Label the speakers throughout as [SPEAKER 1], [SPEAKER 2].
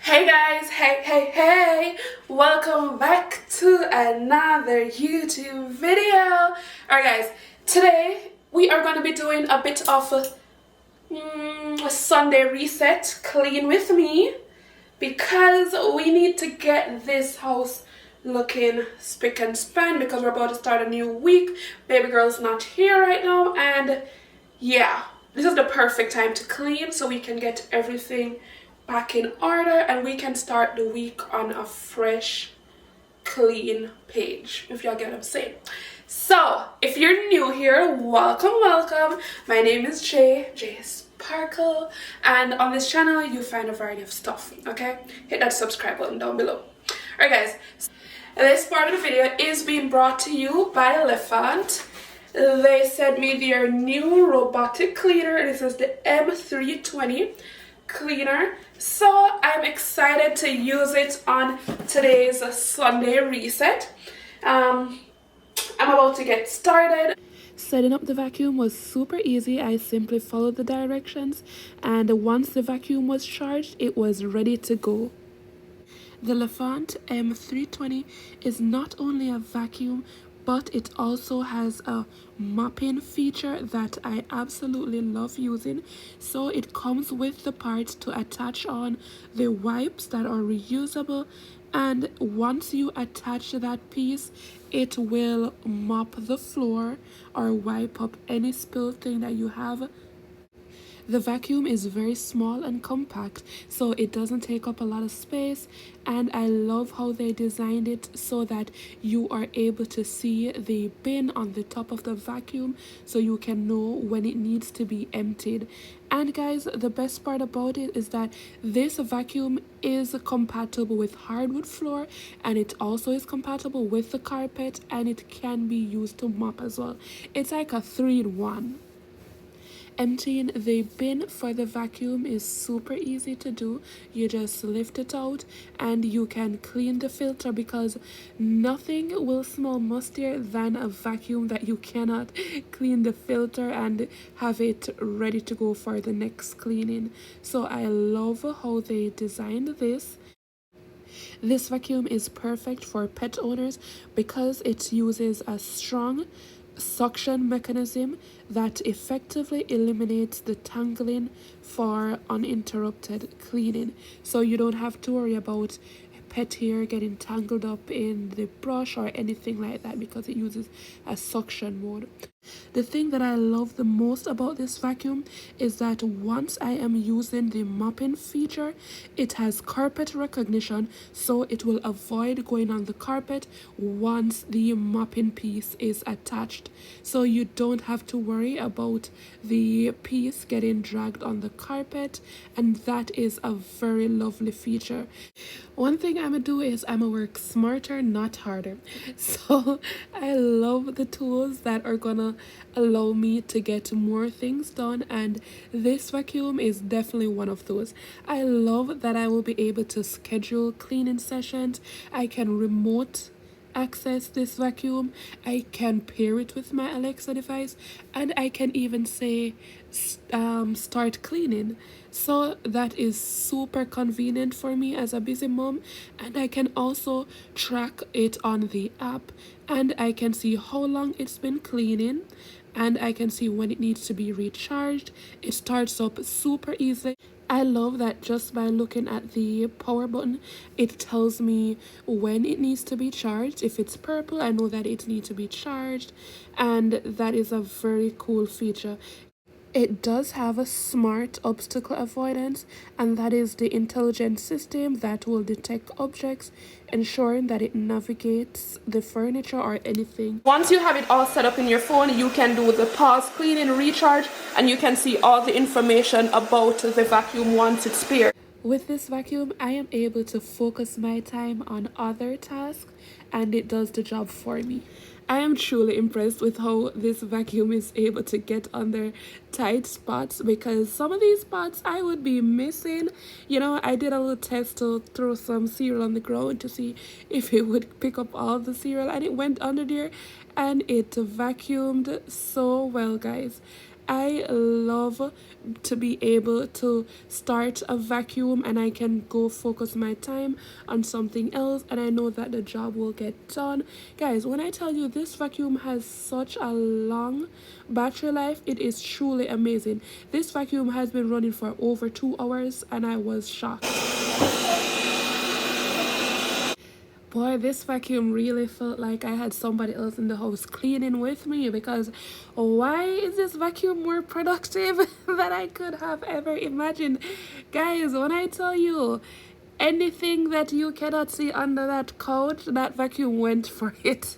[SPEAKER 1] Hey guys, hey, welcome back to another YouTube video. Alright guys, today we are going to be doing a bit of a Sunday reset, clean with me, because we need to get this house looking spick and span because we're about to start a new week. Baby girl's not here right now, and yeah, this is the perfect time to clean so we can get everything back in order and we can start the week on a fresh, clean page, if y'all get what I'm saying. So if you're new here, welcome. My name is J Sparkle, and on this channel you find a variety of stuff. Okay, hit that subscribe button down below. Alright guys, this part of the video is being brought to you by Lefant. They sent me their new robotic cleaner. This is the M320 cleaner, so I'm excited to use it on today's Sunday reset. I'm about to get started. Setting up the vacuum was super easy. I simply followed the directions, and once the vacuum was charged, it was ready to go. The Lefant M320 is not only a vacuum, but it also has a mopping feature that I absolutely love using. So it comes with the parts to attach on the wipes that are reusable, and once you attach that piece, it will mop the floor or wipe up any spilled thing that you have. The vacuum is very small and compact, so it doesn't take up a lot of space, and I love how they designed it so that you are able to see the bin on the top of the vacuum so you can know when it needs to be emptied. And guys, the best part about it is that this vacuum is compatible with hardwood floor, and it also is compatible with the carpet, and it can be used to mop as well. It's like a 3-in-1. Emptying the bin for the vacuum is super easy to do. You just lift it out and you can clean the filter, because nothing will smell mustier than a vacuum that you cannot clean the filter and have it ready to go for the next cleaning. So I love how they designed this. This vacuum is perfect for pet owners because it uses a strong suction mechanism that effectively eliminates the tangling for uninterrupted cleaning, so you don't have to worry about pet hair getting tangled up in the brush or anything like that, because it uses a suction mode. The thing that I love the most about this vacuum is that once I am using the mopping feature, it has carpet recognition, so it will avoid going on the carpet once the mopping piece is attached. So you don't have to worry about the piece getting dragged on the carpet, and that is a very lovely feature. One thing I'm gonna do is I'm gonna work smarter, not harder. So I love the tools that are gonna allow me to get more things done, and this vacuum is definitely one of those. I love that I will be able to schedule cleaning sessions. I can remote access this vacuum, I can pair it with my Alexa device, and I can even say start cleaning. So that is super convenient for me as a busy mom, and I can also track it on the app, and I can see how long it's been cleaning, and I can see when it needs to be recharged. It starts up super easily. I love that just by looking at the power button, it tells me when it needs to be charged. If it's purple, I know that it needs to be charged, and that is a very cool feature. It does have a smart obstacle avoidance, and that is the intelligent system that will detect objects, ensuring that it navigates the furniture or anything. Once you have it all set up in your phone, you can do the pause, clean, and recharge, and you can see all the information about the vacuum once it's paired. With this vacuum, I am able to focus my time on other tasks, and it does the job for me. I am truly impressed with how this vacuum is able to get under tight spots, because some of these spots I would be missing. You know, I did a little test to throw some cereal on the ground to see if it would pick up all the cereal, and it went under there and it vacuumed so well, guys. I love to be able to start a vacuum and I can go focus my time on something else, and I know that the job will get done. Guys, when I tell you this vacuum has such a long battery life, it is truly amazing. This vacuum has been running for over 2 hours and I was shocked. Boy, this vacuum really felt like I had somebody else in the house cleaning with me, because why is this vacuum more productive than I could have ever imagined? Guys, when I tell you anything that you cannot see under that couch, that vacuum went for it.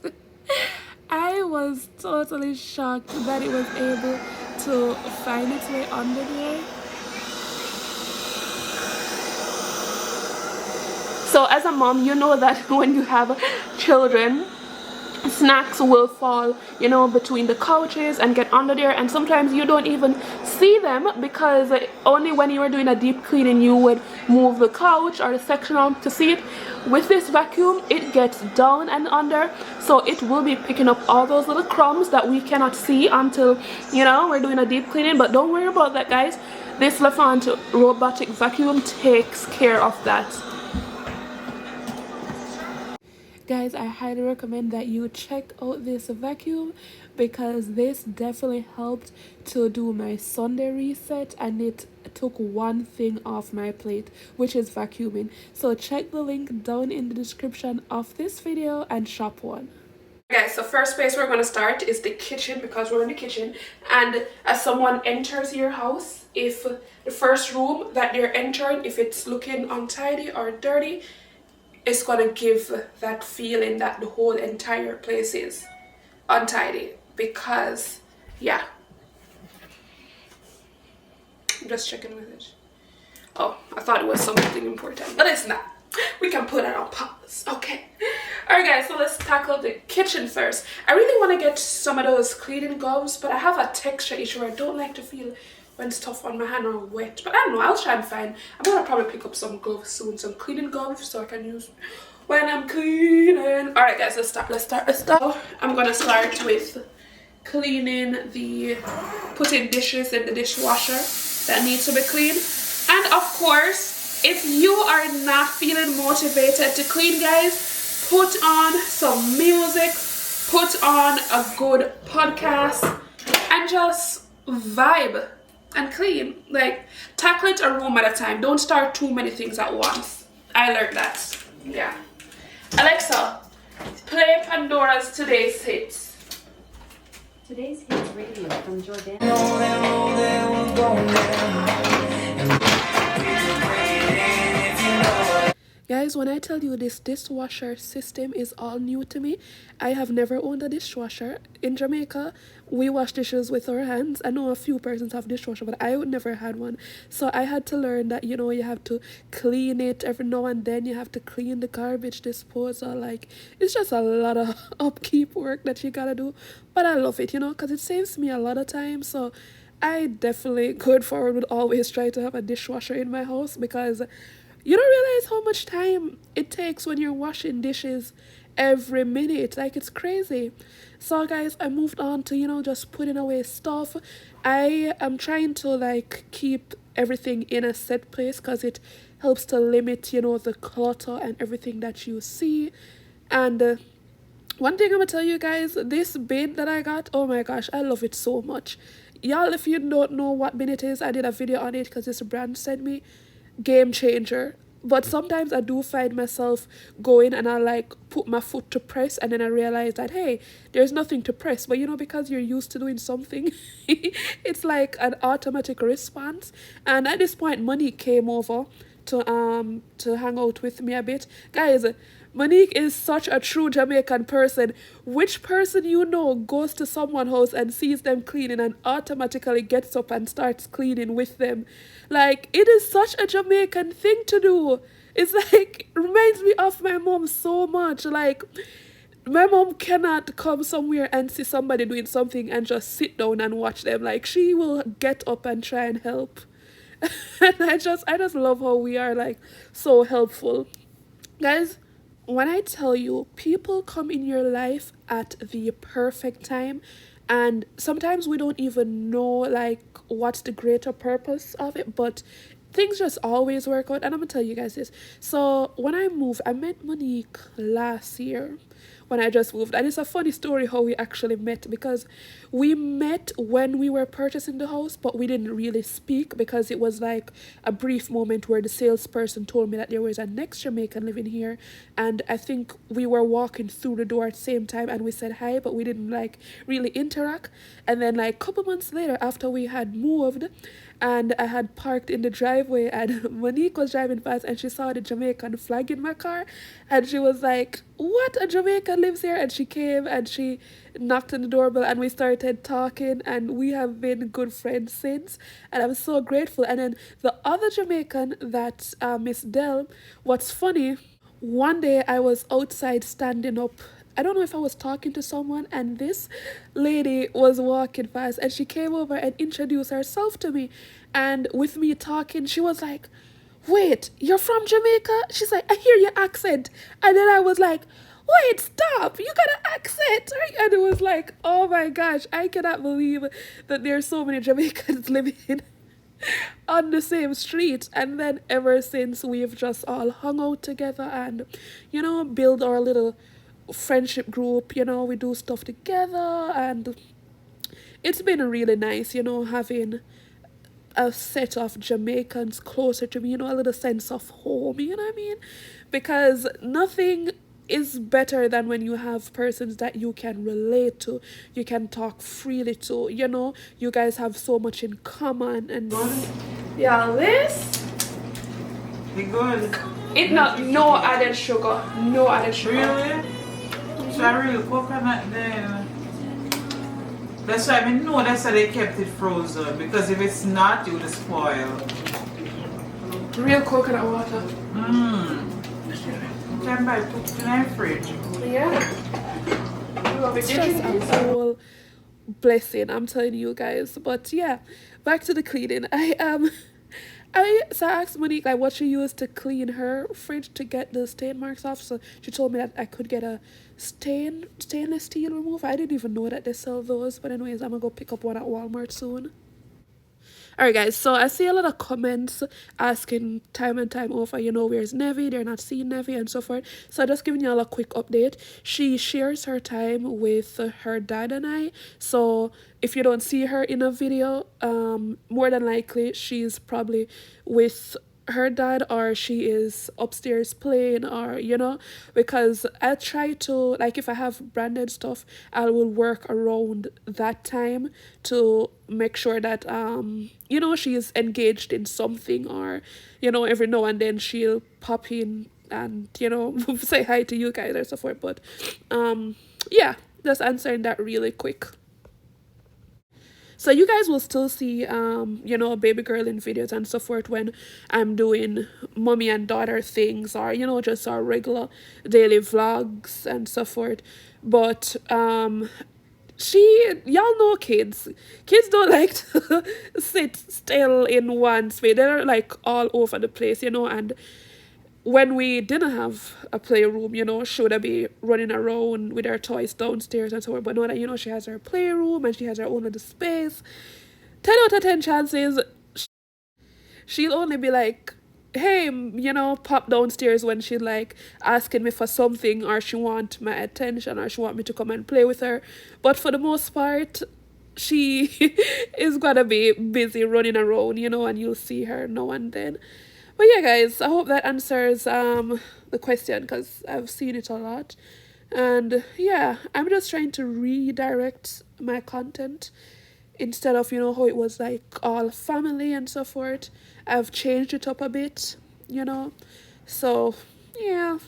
[SPEAKER 1] I was totally shocked that it was able to find its way under there. So as a mom, you know that when you have children, snacks will fall, you know, between the couches and get under there, and sometimes you don't even see them because only when you are doing a deep cleaning you would move the couch or the sectional to see it. With this vacuum, it gets down and under, so it will be picking up all those little crumbs that we cannot see until, you know, we're doing a deep cleaning. But don't worry about that, guys. This Lefant robotic vacuum takes care of that. Guys, I highly recommend that you check out this vacuum, because this definitely helped to do my Sunday reset, and it took one thing off my plate, which is vacuuming. So check the link down in the description of this video and shop one. Guys, so first place we're going to start is the kitchen, because we're in the kitchen, and as someone enters your house, if the first room that they're entering, if it's looking untidy or dirty, it's gonna give that feeling that the whole entire place is untidy. Because yeah, I'm just checking with it. Oh, I thought it was something important, but it's not. We can put it on pause. Okay. Alright guys, so let's tackle the kitchen first. I really want to get some of those cleaning gloves, but I have a texture issue. I don't like to feel when stuff on my hand are wet, but I don't know, I'll try and find. I'm gonna probably pick up some gloves soon, some cleaning gloves, so I can use when I'm cleaning. All right guys, let's start. I'm gonna start with cleaning putting dishes in the dishwasher that needs to be cleaned. And of course, if you are not feeling motivated to clean, guys, put on some music, put on a good podcast, and just vibe and clean. Like, tackle it a room at a time. Don't start too many things at once. I learned that. Yeah. Alexa, play Pandora's Today's Hits.
[SPEAKER 2] Today's Hits Radio from Jordannewray.
[SPEAKER 1] Guys, when I tell you this dishwasher system is all new to me, I have never owned a dishwasher. In Jamaica, we wash dishes with our hands. I know a few persons have dishwasher, but I never had one. So I had to learn that, you know, you have to clean it every now and then. You have to clean the garbage disposal. Like, it's just a lot of upkeep work that you gotta do. But I love it, you know, because it saves me a lot of time. So I definitely, going forward, would always try to have a dishwasher in my house, because you don't realize how much time it takes when you're washing dishes every minute. Like, it's crazy. So guys, I moved on to, you know, just putting away stuff. I am trying to like keep everything in a set place, because it helps to limit, you know, the clutter and everything that you see. And one thing I'm gonna tell you guys, this bin that I got, oh my gosh, I love it so much. Y'all, if you don't know what bin it is, I did a video on it because this brand sent me. Game changer. But sometimes I do find myself going and I like put my foot to press, and then I realize that, hey, there's nothing to press. But you know, because you're used to doing something, it's like an automatic response. And at this point, Monique came over to hang out with me a bit. Guys, Monique is such a true Jamaican person. Which person you know goes to someone's house and sees them cleaning and automatically gets up and starts cleaning with them? Like, it is such a Jamaican thing to do. It's like, reminds me of my mom so much. Like, my mom cannot come somewhere and see somebody doing something and just sit down and watch them. Like, she will get up and try and help. And I just love how we are like so helpful. Guys, when I tell you people come in your life at the perfect time, and sometimes we don't even know like what's the greater purpose of it, but things just always work out. And I'm gonna tell you guys this. So when I moved, I met Monique last year when I just moved. And it's a funny story how we actually met, because we met when we were purchasing the house, but we didn't really speak because it was like a brief moment where the salesperson told me that there was a next Jamaican living here. And I think we were walking through the door at the same time and we said hi, but we didn't like really interact. And then like a couple months later, after we had moved, and I had parked in the driveway and Monique was driving past and she saw the Jamaican flag in my car and she was like, "What, a Jamaican lives here?" And she came and she knocked on the doorbell and we started talking, and we have been good friends since, and I'm so grateful. And then the other Jamaican, that Miss Dell, what's funny, one day I was outside standing up. I don't know if I was talking to someone, and this lady was walking past and she came over and introduced herself to me. And with me talking, she was like, "Wait, you're from Jamaica?" She's like, "I hear your accent." And then I was like, "Wait, stop, you got an accent?" Right? And it was like, oh my gosh, I cannot believe that there's so many Jamaicans living on the same street. And then ever since, we've just all hung out together and, build our little friendship group. We do stuff together, and it's been really nice, having a set of Jamaicans closer to me, a little sense of home, you know what I mean? Because nothing is better than when you have persons that you can relate to, you can talk freely to, you guys have so much in common. And yeah, this,
[SPEAKER 3] Good.
[SPEAKER 1] it not, no added sugar, no added sugar.
[SPEAKER 3] Really? So I really coconut then. That's why I know that's why they kept it frozen, because if it's not, it would spoil.
[SPEAKER 1] Real coconut water.
[SPEAKER 3] You can buy it in my fridge.
[SPEAKER 1] Yeah. It's just a whole blessing, I'm telling you guys. But yeah, back to the cleaning. So I asked Monique like what she used to clean her fridge to get the stain marks off. So she told me that I could get a stainless steel remover. I didn't even know that they sell those. But anyways, I'm gonna go pick up one at Walmart soon. Alright guys, so I see a lot of comments asking time and time over, where's Nevi? They're not seeing Nevi and so forth. So I'm just giving y'all a quick update. She shares her time with her dad and I. So if you don't see her in a video, more than likely she's probably with her dad, or she is upstairs playing, or because I try to, like, if I have branded stuff, I will work around that time to make sure that she is engaged in something, or every now and then she'll pop in and say hi to you guys or so forth. But yeah, just answering that really quick. So you guys will still see, baby girl in videos and so forth when I'm doing mommy and daughter things, or, just our regular daily vlogs and so forth. But, y'all know kids. Kids don't like to sit still in one space. They're like all over the place, and when we didn't have a playroom, should I be running around with her toys downstairs and so forth. But now that, she has her playroom and she has her own little space, 10 out of 10 chances, she'll only be like, hey, pop downstairs when she's like asking me for something, or she want my attention, or she want me to come and play with her. But for the most part, she is gonna be busy running around, and you'll see her now and then. But yeah, guys, I hope that answers the question, because I've seen it a lot. And yeah, I'm just trying to redirect my content instead of, how it was like all family and so forth. I've changed it up a bit, So yeah,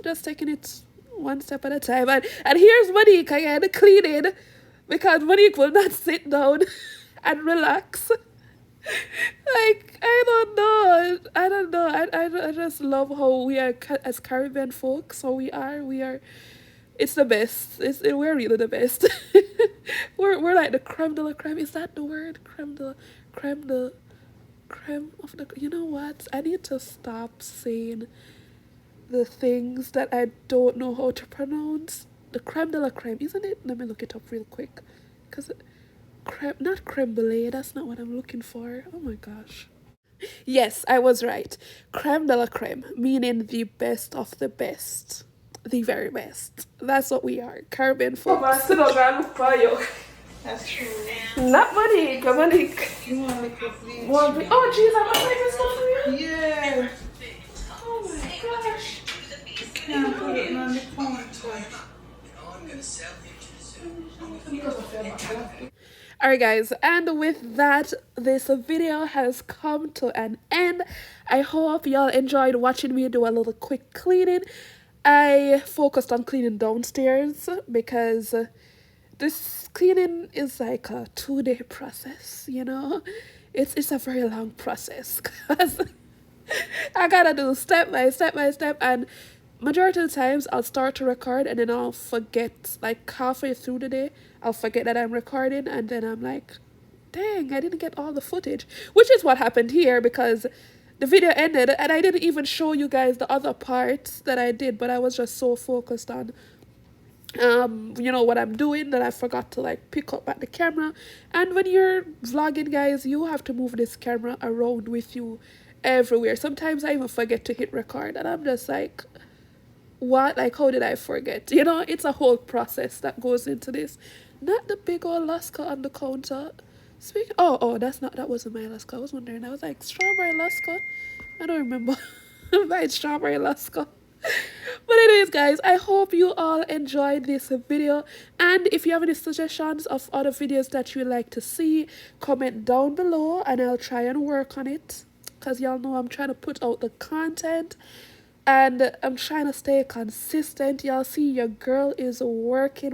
[SPEAKER 1] just taking it one step at a time. And here's Monique again cleaning, because Monique will not sit down and relax. Like, I don't know. I just love how we are as Caribbean folks. How we are. It's the best. We're really the best. we're like the creme de la creme. Is that the word? Creme of the. You know what? I need to stop saying the things that I don't know how to pronounce. The creme de la creme, isn't it? Let me look it up real quick. Cause creme, not creme brulee. That's not what I'm looking for. Oh my gosh. Yes, I was right. Creme de la creme, meaning the best of the best. The very best. That's what we are. Caribbean folks.
[SPEAKER 3] That's true.
[SPEAKER 1] Not Monique, Monique.
[SPEAKER 3] You want to lick your feet?
[SPEAKER 1] Oh, jeez, I'm not making stuff for you.
[SPEAKER 3] Yeah.
[SPEAKER 1] Oh my gosh.
[SPEAKER 3] Can't put it on the counter.
[SPEAKER 1] Alright guys, and with that, this video has come to an end. I hope y'all enjoyed watching me do a little quick cleaning. I focused on cleaning downstairs because this cleaning is like a 2-day process, you know. It's a very long process because I gotta do step by step by step, and majority of the times I'll start to record and then I'll forget, like halfway through the day I'll forget that I'm recording, and then I'm like, dang, I didn't get all the footage, which is what happened here because the video ended and I didn't even show you guys the other parts that I did, but I was just so focused on you know what I'm doing that I forgot to like pick up at the camera. And when you're vlogging, guys, you have to move this camera around with you everywhere. Sometimes I even forget to hit record and I'm just like, what? Like, how did I forget? You know, it's a whole process that goes into this. Not the big old Alaska on the counter. That wasn't my Alaska. I was wondering. I was like, strawberry Alaska? I don't remember buying strawberry Alaska. But anyways, guys, I hope you all enjoyed this video, and if you have any suggestions of other videos that you'd like to see, comment down below and I'll try and work on it, because y'all know I'm trying to put out the content and I'm trying to stay consistent. Y'all see, your girl is working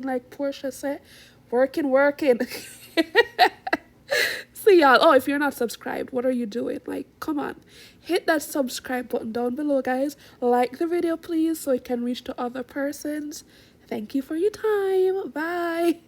[SPEAKER 1] like Portia said, working. See y'all. Oh, if you're not subscribed, what are you doing? Like, come on, hit that subscribe button down below, guys. Like the video, please, so it can reach to other persons. Thank you for your time. Bye.